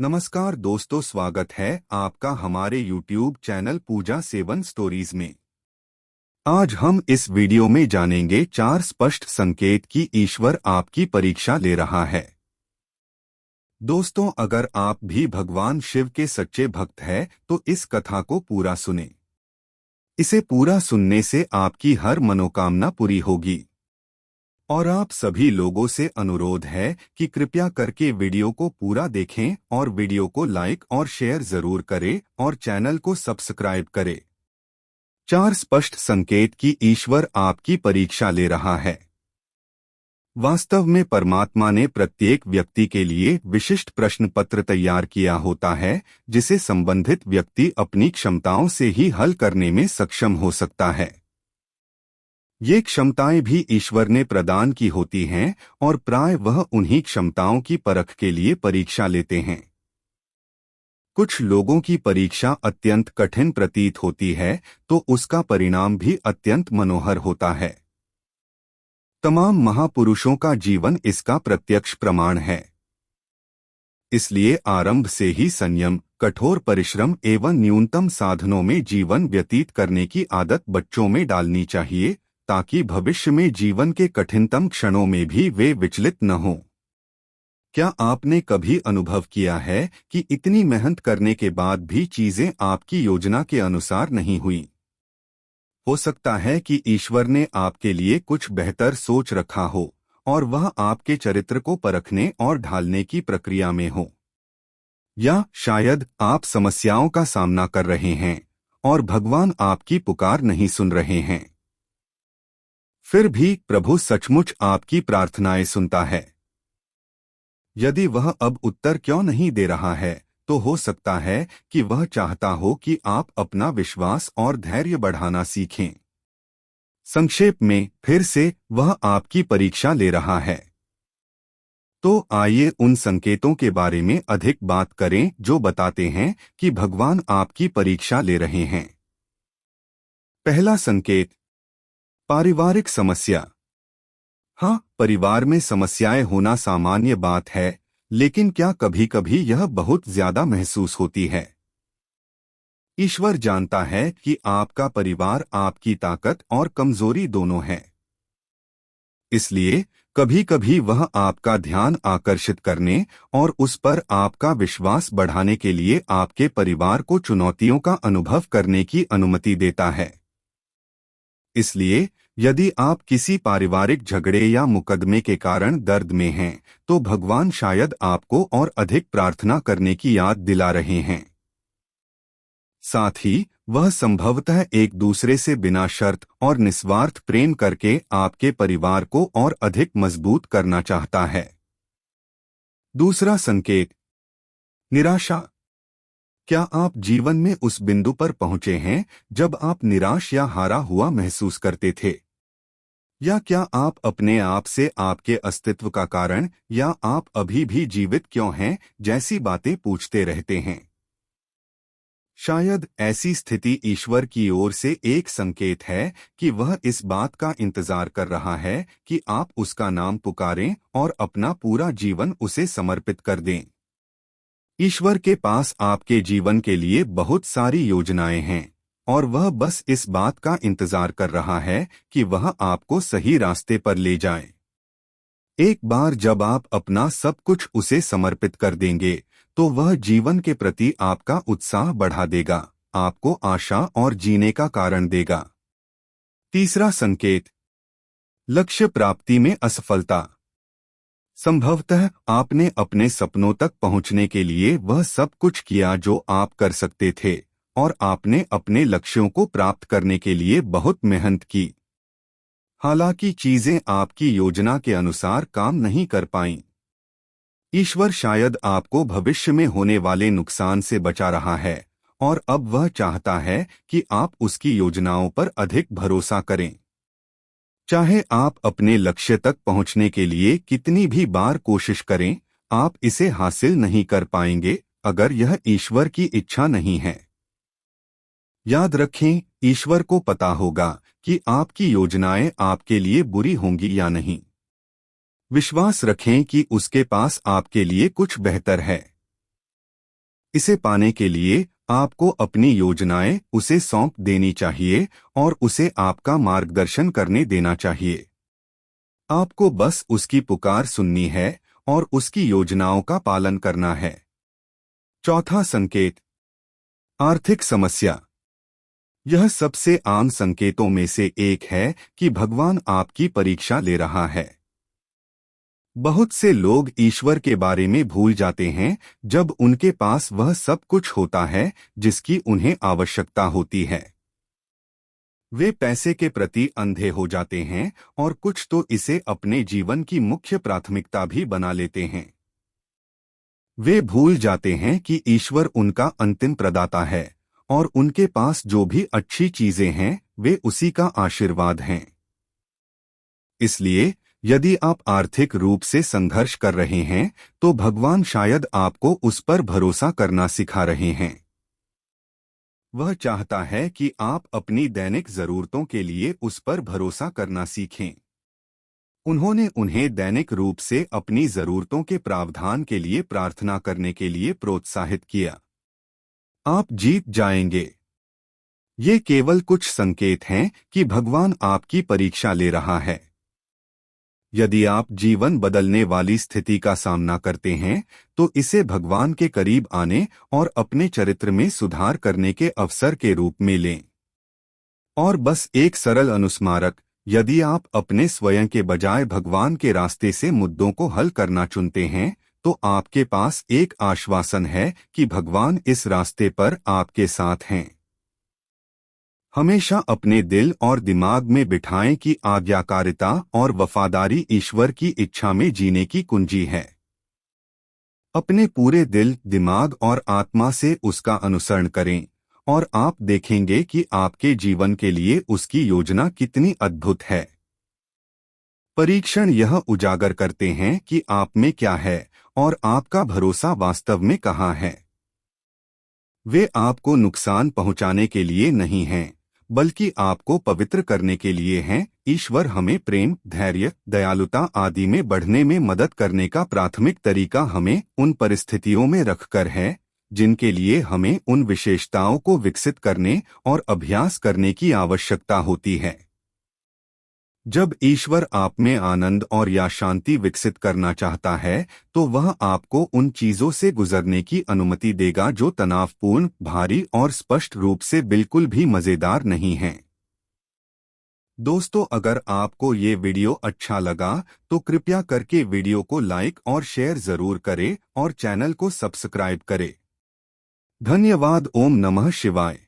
नमस्कार दोस्तों, स्वागत है आपका हमारे YouTube चैनल पूजा 7 स्टोरीज में। आज हम इस वीडियो में जानेंगे 4 स्पष्ट संकेत कि ईश्वर आपकी परीक्षा ले रहा है। दोस्तों, अगर आप भी भगवान शिव के सच्चे भक्त हैं तो इस कथा को पूरा सुनें। इसे पूरा सुनने से आपकी हर मनोकामना पूरी होगी। और आप सभी लोगों से अनुरोध है कि कृपया करके वीडियो को पूरा देखें और वीडियो को लाइक और शेयर जरूर करें और चैनल को सब्सक्राइब करें। 4 स्पष्ट संकेत कि ईश्वर आपकी परीक्षा ले रहा है। वास्तव में परमात्मा ने प्रत्येक व्यक्ति के लिए विशिष्ट प्रश्न पत्र तैयार किया होता है, जिसे संबंधित व्यक्ति अपनी क्षमताओं से ही हल करने में सक्षम हो सकता है। ये क्षमताएं भी ईश्वर ने प्रदान की होती हैं और प्राय वह उन्हीं क्षमताओं की परख के लिए परीक्षा लेते हैं। कुछ लोगों की परीक्षा अत्यंत कठिन प्रतीत होती है तो उसका परिणाम भी अत्यंत मनोहर होता है। तमाम महापुरुषों का जीवन इसका प्रत्यक्ष प्रमाण है। इसलिए आरंभ से ही संयम, कठोर परिश्रम एवं न्यूनतम साधनों में जीवन व्यतीत करने की आदत बच्चों में डालनी चाहिए, ताकि भविष्य में जीवन के कठिनतम क्षणों में भी वे विचलित न हों। क्या आपने कभी अनुभव किया है कि इतनी मेहनत करने के बाद भी चीजें आपकी योजना के अनुसार नहीं हुई? हो सकता है कि ईश्वर ने आपके लिए कुछ बेहतर सोच रखा हो और वह आपके चरित्र को परखने और ढालने की प्रक्रिया में हो। या शायद आप समस्याओं का सामना कर रहे हैं और भगवान आपकी पुकार नहीं सुन रहे हैं। फिर भी प्रभु सचमुच आपकी प्रार्थनाएं सुनता है। यदि वह अब उत्तर क्यों नहीं दे रहा है, तो हो सकता है कि वह चाहता हो कि आप अपना विश्वास और धैर्य बढ़ाना सीखें। संक्षेप में फिर से वह आपकी परीक्षा ले रहा है। तो आइए उन संकेतों के बारे में अधिक बात करें जो बताते हैं कि भगवान आपकी परीक्षा ले रहे हैं। पहला संकेत, पारिवारिक समस्या। हाँ, परिवार में समस्याएं होना सामान्य बात है, लेकिन क्या कभी-कभी यह बहुत ज्यादा महसूस होती है? ईश्वर जानता है कि आपका परिवार आपकी ताकत और कमजोरी दोनों है। इसलिए कभी-कभी वह आपका ध्यान आकर्षित करने और उस पर आपका विश्वास बढ़ाने के लिए आपके परिवार को चुनौतियों का अनुभव करने की अनुमति देता है। इसलिए यदि आप किसी पारिवारिक झगड़े या मुकदमे के कारण दर्द में हैं, तो भगवान शायद आपको और अधिक प्रार्थना करने की याद दिला रहे हैं। साथ ही वह संभवतः एक दूसरे से बिना शर्त और निस्वार्थ प्रेम करके आपके परिवार को और अधिक मजबूत करना चाहता है। दूसरा संकेत, निराशा। क्या आप जीवन में उस बिंदु पर पहुंचे हैं जब आप निराश या हारा हुआ महसूस करते थे? या क्या आप अपने आप से आपके अस्तित्व का कारण या आप अभी भी जीवित क्यों हैं जैसी बातें पूछते रहते हैं? शायद ऐसी स्थिति ईश्वर की ओर से एक संकेत है कि वह इस बात का इंतजार कर रहा है कि आप उसका नाम पुकारें और अपना पूरा जीवन उसे समर्पित कर दें। ईश्वर के पास आपके जीवन के लिए बहुत सारी योजनाएं हैं और वह बस इस बात का इंतजार कर रहा है कि वह आपको सही रास्ते पर ले जाए। एक बार जब आप अपना सब कुछ उसे समर्पित कर देंगे, तो वह जीवन के प्रति आपका उत्साह बढ़ा देगा, आपको आशा और जीने का कारण देगा। तीसरा संकेत, लक्ष्य प्राप्ति में असफलता। संभवतः आपने अपने सपनों तक पहुंचने के लिए वह सब कुछ किया जो आप कर सकते थे और आपने अपने लक्ष्यों को प्राप्त करने के लिए बहुत मेहनत की। हालांकि चीजें आपकी योजना के अनुसार काम नहीं कर पाईं। ईश्वर शायद आपको भविष्य में होने वाले नुकसान से बचा रहा है और अब वह चाहता है कि आप उसकी योजनाओं पर अधिक भरोसा करें। चाहे आप अपने लक्ष्य तक पहुंचने के लिए कितनी भी बार कोशिश करें, आप इसे हासिल नहीं कर पाएंगे अगर यह ईश्वर की इच्छा नहीं है। याद रखें, ईश्वर को पता होगा कि आपकी योजनाएं आपके लिए बुरी होंगी या नहीं। विश्वास रखें कि उसके पास आपके लिए कुछ बेहतर है। इसे पाने के लिए आपको अपनी योजनाएं उसे सौंप देनी चाहिए और उसे आपका मार्गदर्शन करने देना चाहिए। आपको बस उसकी पुकार सुननी है और उसकी योजनाओं का पालन करना है। चौथा संकेत, आर्थिक समस्या। यह सबसे आम संकेतों में से एक है कि भगवान आपकी परीक्षा ले रहा है। बहुत से लोग ईश्वर के बारे में भूल जाते हैं जब उनके पास वह सब कुछ होता है जिसकी उन्हें आवश्यकता होती है। वे पैसे के प्रति अंधे हो जाते हैं और कुछ तो इसे अपने जीवन की मुख्य प्राथमिकता भी बना लेते हैं। वे भूल जाते हैं कि ईश्वर उनका अंतिम प्रदाता है और उनके पास जो भी अच्छी चीजें हैं वे उसी का आशीर्वाद हैं। इसलिए यदि आप आर्थिक रूप से संघर्ष कर रहे हैं तो भगवान शायद आपको उस पर भरोसा करना सिखा रहे हैं। वह चाहता है कि आप अपनी दैनिक जरूरतों के लिए उस पर भरोसा करना सीखें। उन्होंने उन्हें दैनिक रूप से अपनी जरूरतों के प्रावधान के लिए प्रार्थना करने के लिए प्रोत्साहित किया। आप जीत जाएंगे। ये केवल कुछ संकेत हैं कि भगवान आपकी परीक्षा ले रहा है। यदि आप जीवन बदलने वाली स्थिति का सामना करते हैं तो इसे भगवान के करीब आने और अपने चरित्र में सुधार करने के अवसर के रूप में लें। और बस एक सरल अनुस्मारक, यदि आप अपने स्वयं के बजाय भगवान के रास्ते से मुद्दों को हल करना चुनते हैं तो आपके पास एक आश्वासन है कि भगवान इस रास्ते पर आपके साथ हैं। हमेशा अपने दिल और दिमाग में बिठाएं कि आज्ञाकारिता और वफादारी ईश्वर की इच्छा में जीने की कुंजी है। अपने पूरे दिल, दिमाग और आत्मा से उसका अनुसरण करें और आप देखेंगे कि आपके जीवन के लिए उसकी योजना कितनी अद्भुत है। परीक्षण यह उजागर करते हैं कि आप में क्या है और आपका भरोसा वास्तव में कहाँ है। वे आपको नुकसान पहुंचाने के लिए नहीं हैं, बल्कि आपको पवित्र करने के लिए हैं। ईश्वर हमें प्रेम, धैर्य, दयालुता आदि में बढ़ने में मदद करने का प्राथमिक तरीका हमें उन परिस्थितियों में रखकर है जिनके लिए हमें उन विशेषताओं को विकसित करने और अभ्यास करने की आवश्यकता होती है। जब ईश्वर आप में आनंद और या शांति विकसित करना चाहता है तो वह आपको उन चीजों से गुजरने की अनुमति देगा जो तनावपूर्ण, भारी और स्पष्ट रूप से बिल्कुल भी मजेदार नहीं हैं। दोस्तों, अगर आपको ये वीडियो अच्छा लगा तो कृपया करके वीडियो को लाइक और शेयर जरूर करें और चैनल को सब्सक्राइब करें। धन्यवाद। ओम नमः शिवाय।